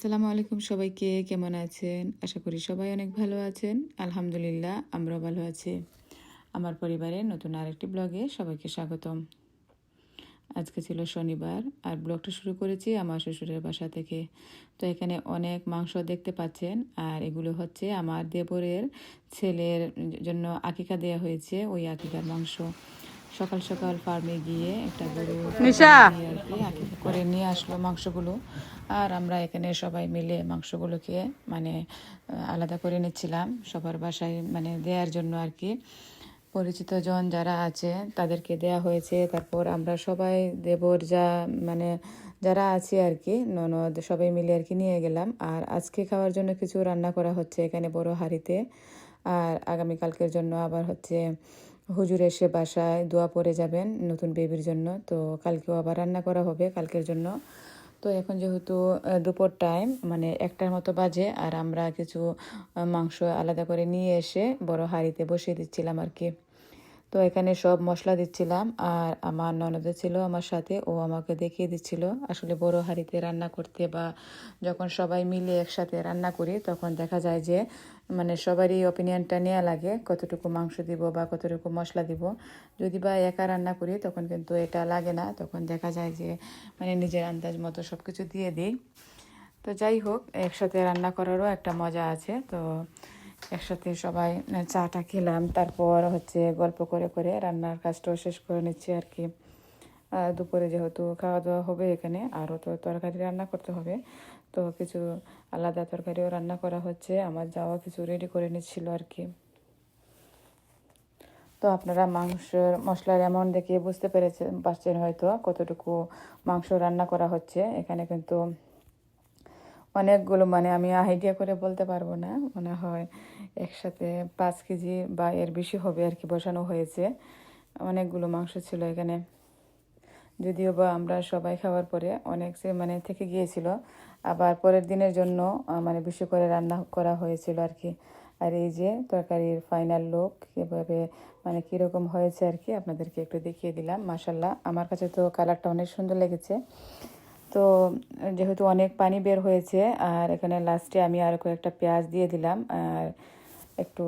আসসালামু আলাইকুম সবাইকে, কেমন আছেন? আশা করি সবাই অনেক ভালো আছেন। আলহামদুলিল্লাহ আমরাও ভালো আছি। আমার পরিবারের নতুন আরেকটি ব্লগে সবাইকে স্বাগতম। আজকে ছিল শনিবার আর ব্লগটা শুরু করেছি আমার শ্বশুরের বাসা থেকে। তো এখানে অনেক মাংস দেখতে পাচ্ছেন, আর এগুলো হচ্ছে আমার দেবরের ছেলের জন্য আকিকা দেওয়া হয়েছে, ওই আকিকার মাংস। সকাল সকাল ফার্মে গিয়ে একটা গরু নিশা দিয়ে আর কি আকিকা করে নিয়ে আসলো মাংসগুলো। আর আমরা এখানে সবাই মিলে মাংসগুলোকে মানে আলাদা করে নিচ্ছিলাম সবার বাসায় মানে দেওয়ার জন্য আর কি। পরিচিত জন যারা আছে তাদেরকে দেয়া হয়েছে। তারপর আমরা সবাই দেবর মানে যারা আছি আর কি, ননদ সবাই মিলে আর কি নিয়ে গেলাম। আর আজকে খাওয়ার জন্য কিছু রান্না করা হচ্ছে এখানে বড় হাঁড়িতে। আর আগামীকালকের জন্য আবার হচ্ছে হুজুর এসে বাসায় দোয়া পড়ে যাবেন নতুন বেবির জন্য, তো কালকেও আবার রান্না করা হবে কালকের জন্য। তো এখন যেহেতু দুপুর টাইম মানে 1টার মতো বাজে, আর আমরা কিছু মাংস আলাদা করে নিয়ে এসে বড় হাঁড়িতে বসিয়ে দিচ্ছিলাম আর কি। তো এখানে সব মশলা দিচ্ছিলাম, আর আমার ননদে ছিল আমার সাথে, ও আমাকে দেখিয়ে দিচ্ছিল আসলে বড় হাঁড়িতে রান্না করতে, বা যখন সবাই মিলে একসাথে রান্না করি তখন দেখা যায় যে মানে সবারই অপিনিয়নটা নেওয়া লাগে কতটুকু মাংস দিব বা কতটুকু মশলা দিব। যদি বা একা রান্না করি তখন কিন্তু এটা লাগে না, তখন দেখা যায় যে মানে নিজের আন্দাজ মতো সব কিছু দিয়ে দিই। তো যাই হোক, একসাথে রান্না করারও একটা মজা আছে। তো একসাথে সবাই চাটা খেলাম, তারপর হচ্ছে গল্প করে করে রান্নার কাজটাও শেষ করে নিচ্ছি আর কি। দুপুরে যেহেতু খাওয়া দাওয়া হবে এখানে, আরও তো তরকারি রান্না করতে হবে, তো কিছু আলাদা তরকারিও রান্না করা হচ্ছে। আমার যাওয়া কিছু রেডি করে নিচ্ছিল আর কি। তো আপনারা মাংসের মশলার অ্যামাউন্ট দেখে বুঝতে পারছেন হয়তো কতটুকু মাংস রান্না করা হচ্ছে এখানে। কিন্তু অনেকগুলো মানে আমি আইডিয়া করে বলতে পারবো না, মনে হয় একসাথে 5 কেজি বা এর বেশি হবে আর কি বসানো হয়েছে। অনেকগুলো মাংস ছিল এখানে, যদিও বা আমরা সবাই খাওয়ার পরে অনেক মানে থেকে গিয়েছিল, আবার পরের দিনের জন্য মানে বেশি করে রান্না করা হয়েছিল আর কি। আর এই যে তরকারির ফাইনাল লুক কীভাবে মানে কীরকম হয়েছে আর কি আপনাদেরকে একটু দেখিয়ে দিলাম। মাশাল্লাহ, আমার কাছে তো কালারটা অনেক সুন্দর লেগেছে। তো যেহেতু অনেক পানি বের হয়েছে, আর এখানে লাস্টে আমি আরও কয়েকটা পেঁয়াজ দিয়ে দিলাম, আর একটু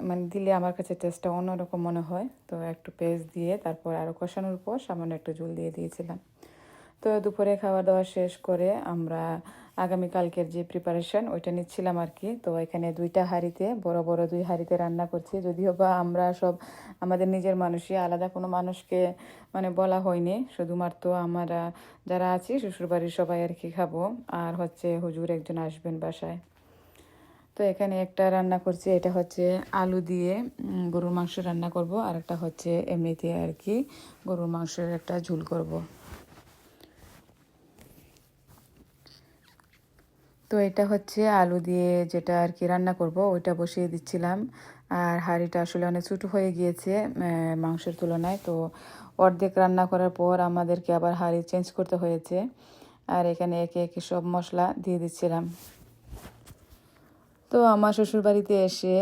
মানে দিলে আমার কাছে টেস্টটা অন্যরকম মনে হয়। তো একটু পেস্ট দিয়ে তারপর আরও কষানোর পর সামান্য একটু ঝোল দিয়ে দিয়েছিলাম। তো দুপুরে খাওয়া দাওয়া শেষ করে আমরা আগামীকালকের যে প্রিপারেশন ওইটা নিচ্ছিলাম আর কি। তো এখানে 2টা হাঁড়িতে বড় বড় 2 হাঁড়িতে রান্না করছি, যদিও বা আমরা সব আমাদের নিজের মানুষই, আলাদা কোনো মানুষকে মানে বলা হয়নি, শুধুমাত্র আমরা যারা আছি শ্বশুরবাড়ির সবাই আর কি খাবো, আর হচ্ছে হুজুর একজন আসবেন বাসায়। তো এখানে একটা রান্না করছি, এটা হচ্ছে আলু দিয়ে গরুর মাংস রান্না করব, আর একটা হচ্ছে এমনিতে আর কি গরুর মাংসের একটা ঝোল করব। তো এটা হচ্ছে আলু দিয়ে যেটা আর কি রান্না করব ওইটা বসিয়ে দিচ্ছিলাম। আর হাঁড়িটা আসলে অনেক ছোটো হয়ে গিয়েছে মাংসের তুলনায়, তো অর্ধেক রান্না করার পর আমাদেরকে আবার হাঁড়ি চেঞ্জ করতে হয়েছে। আর এখানে একে একে সব মশলা দিয়ে দিচ্ছিলাম। তো আমার শ্বশুরবাড়িতে এসে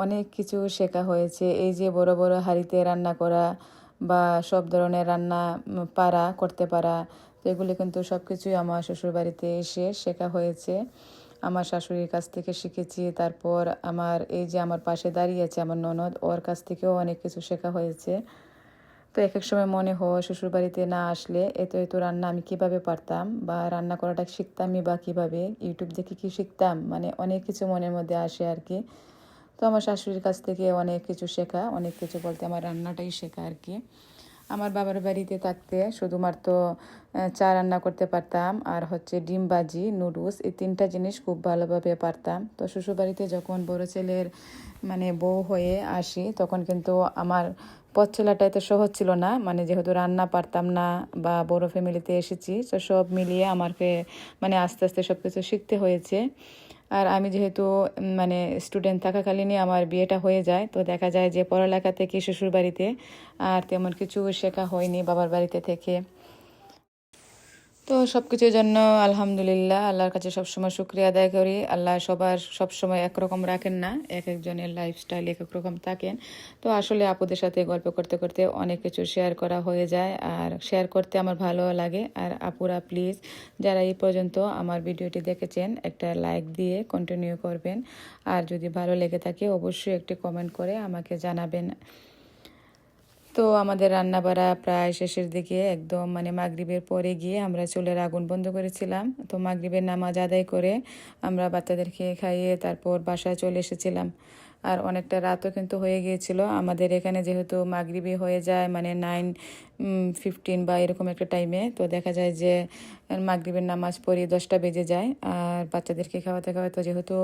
অনেক কিছু শেখা হয়েছে, এই যে বড় বড় হাঁড়িতে রান্না করা বা সব ধরনের রান্না করতে পারা। তো এগুলি কিন্তু সব কিছুই আমার শ্বশুরবাড়িতে এসে শেখা হয়েছে, আমার শাশুড়ির কাছ থেকে শিখেছি। তারপর আমার এই যে আমার পাশে দাঁড়িয়ে আছে আমার ননদ, ওর কাছ থেকেও অনেক কিছু শেখা হয়েছে। তো এক এক সময় মনে হয় শ্বশুরবাড়িতে না আসলে এত এত রান্না আমি কিভাবে পারতাম, বা রান্না করাটা শিখতামই বা কীভাবে, ইউটিউব দেখে কি শিখতাম, মানে অনেক কিছু মনের মধ্যে আসে আর কি। তো আমার শাশুড়ির কাছ থেকে অনেক কিছু শেখা, অনেক কিছু বলতে আমার রান্নাটাই শেখা আর কি। আমার বাবার বাড়িতে থাকতে শুধুমাত্র চা রান্না করতে পারতাম, আর হচ্ছে ডিম ভাজি, নুডলস, এই 3টা জিনিস খুব ভালোভাবে পারতাম। তো শ্বশুরবাড়িতে যখন বড় ছেলের মানে বউ হয়ে আসি তখন কিন্তু আমার পথ চলাটা এত সহজ ছিল না, মানে যেহেতু রান্না পারতাম না বা বড় ফ্যামিলিতে এসেছি, তো সব মিলিয়ে আমাকে মানে আস্তে আস্তে সব কিছু শিখতে হয়েছে। আর আমি যেহেতু মানে স্টুডেন্ট থাকাকালীনই আমার বিয়েটা হয়ে যায়, তো দেখা যায় যে পড়ালেখা থেকে শ্বশুরবাড়িতে আর তেমন কিছু শেখা হয়নি বাবার বাড়িতে থেকে। তো তো সব কিছুর জন্য আলহামদুলিল্লাহ, আল্লাহর কাছে সবসময় শুক্রিয়া আদায় করি। আল্লাহ সবার সবসময় একরকম রাখেন না, এক একজনের লাইফস্টাইল এক এক রকম থাকেন। তো আসলে আপুদের সাথে গল্প করতে করতে অনেক কিছু শেয়ার করা হয়ে যায়, আর শেয়ার করতে আমার ভালো লাগে। আর আপুরা প্লিজ যারা এই পর্যন্ত আমার ভিডিওটি দেখেছেন একটা লাইক দিয়ে কন্টিনিউ করবেন, আর যদি ভালো লেগে থাকে অবশ্যই একটি কমেন্ট করে আমাকে জানাবেন। তো আমাদের রান্না বাড়া প্রায় শেষের দিকে, একদম মানে মাগরিবের পরে গিয়ে আমরা চুলের আগুন বন্ধ করেছিলাম। তো মাগরিবের নামাজ আদায় করে আমরা বাচ্চাদেরকে খাইয়ে তারপর বাসায় চলে এসেছিলাম। আর অনেকটা রাতও কিন্তু হয়ে গিয়েছিল আমাদের এখানে, যেহেতু মাগরিবি হয়ে যায় মানে 9:15 বা এরকম একটা টাইমে। তো দেখা যায় যে মাগরিবের নামাজ পড়ি 10টা বেজে যায়। আর বাচ্চাদেরকে খাওয়াতে খাওয়াতে যেহেতু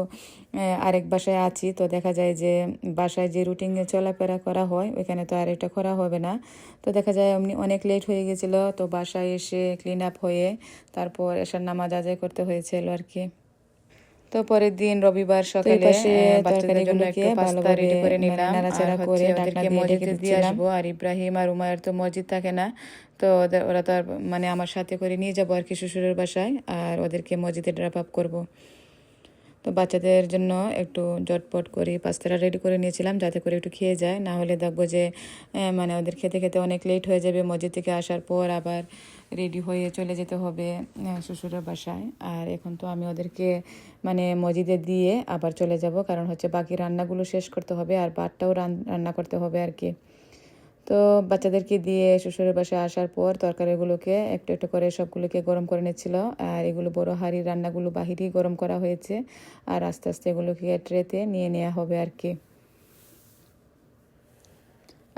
আরেক বাসায় আছি, তো দেখা যায় যে বাসায় যে রুটিনে চলাফেরা করা হয় ওইখানে তো আর এটা করা হবে না। তো দেখা যায় এমনি অনেক লেট হয়ে গেছিল। তো বাসায় এসে ক্লিন আপ হয়ে তারপর এশার নামাজ আদায় করতে হয়েছিল আর কি। তো পরের দিন রবিবার সকালে বাচ্চাদের জন্য একটু পাস্তা রেডি করে নিলাম, নাড়াচাড়া করে ওদেরকে মসজিদে দিয়ে আসবো। আর ইব্রাহিম আর উমায়ের তো মসজিদ থাকে না, তো ওরা তো আর মানে আমার সাথে করে নিয়ে যাবো আর কি শ্বশুরের বাসায়, আর ওদেরকে মসজিদে ড্রপ আপ করবো। তো বাচ্চাদের জন্য একটু জটপট করে পাস্তাটা রেডি করে নিয়েছিলাম যাতে করে একটু খেয়ে যায়, না হলে দেখবো যে মানে ওদের খেতে খেতে অনেক লেট হয়ে যাবে। মসজিদ থেকে আসার পর আবার রেডি হয়ে চলে যেতে হবে শ্বশুরের বাসায়। আর এখন তো আমি ওদেরকে মানে মসজিদে দিয়ে আবার চলে যাব, কারণ হচ্ছে বাকি রান্নাগুলো শেষ করতে হবে আর ভাতটাও রান্না করতে হবে আর কি। তো বাচ্চাদেরকে দিয়ে শ্বশুরের বাসায় আসার পর তরকারিগুলোকে একটু একটু করে সবগুলোকে গরম করে নিচ্ছিল। আর এগুলো বড় হাঁড়ির রান্নাগুলো বাহিরেই গরম করা হয়েছে, আর আস্তে আস্তে এগুলোকে ট্রেতে নিয়ে নেওয়া হবে আর কি।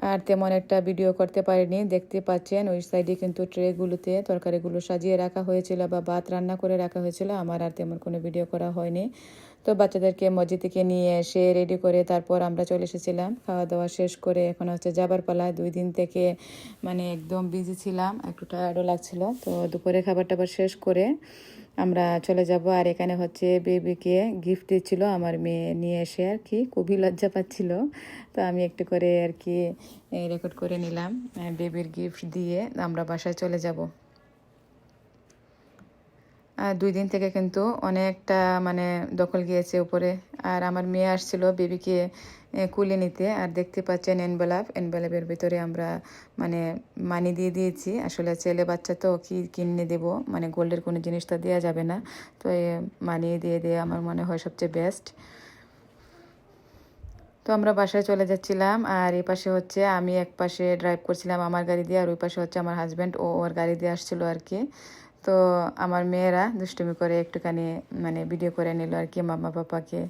আর তেমন একটা ভিডিও করতে পারিনি, দেখতে পাচ্ছেন ওই সাইডে কিন্তু ট্রেগুলোতে তরকারিগুলো সাজিয়ে রাখা হয়েছিল বা ভাত রান্না করে রাখা হয়েছিল। আমার আর তেমন কোনো ভিডিও করা হয়নি। তো বাচ্চাদেরকে মসজিদ থেকে নিয়ে এসে রেডি করে তারপর আমরা চলে এসেছিলাম। খাওয়া দাওয়া শেষ করে এখন হচ্ছে যাবার পালা। 2 দিন থেকে মানে একদম বিজি ছিলাম, একটু টায়ার্ডও লাগছিল। তো দুপুরে খাবার টাবার শেষ করে আমরা চলে যাব। আর এখানে হচ্ছে বেবিকে গিফট দিচ্ছিল আমার মেয়ে নিয়ে এসে আর কি, খুবই লজ্জা পাচ্ছিল। তো আমি একটু করে আর কি রেকর্ড করে নিলাম। বেবির গিফট দিয়ে আমরা বাসায় চলে যাব। 2 দিন থেকে কিন্তু অনেকটা মানে দখল গিয়েছে উপরে। আর আমার মেয়ে আসছিল বেবিকে কুলে নিতে, আর দেখতে পাচ্ছেন এনভেলাপের ভিতরে আমরা মানে মানি দিয়ে দিয়েছি। আসলে ছেলে বাচ্চা তো কি কিনে দেব, মানে গোল্ডের কোনো জিনিস তো দেওয়া যাবে না। তো মানি দিয়ে আমার মনে হয় সবচেয়ে বেস্ট। তো আমরা বাসায় চলে যাচ্ছিলাম, আর এই পাশে হচ্ছে আমি এক পাশে ড্রাইভ করছিলাম আমার গাড়ি দিয়ে, আর ওই পাশে হচ্ছে আমার হাজব্যান্ড ওর গাড়ি দিয়ে আসছিল আর কি। তো আমার মেয়েরা দুষ্টুমি করে একটুখানি মানে ভিডিও করে নিল আর কি মামা পাপাকে।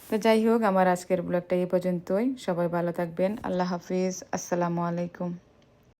তো যাই হোক, আমার আজকের ব্লগটা এই পর্যন্তই। সবাই ভালো থাকবেন। আল্লাহ হাফিজ, আসসালামু আলাইকুম।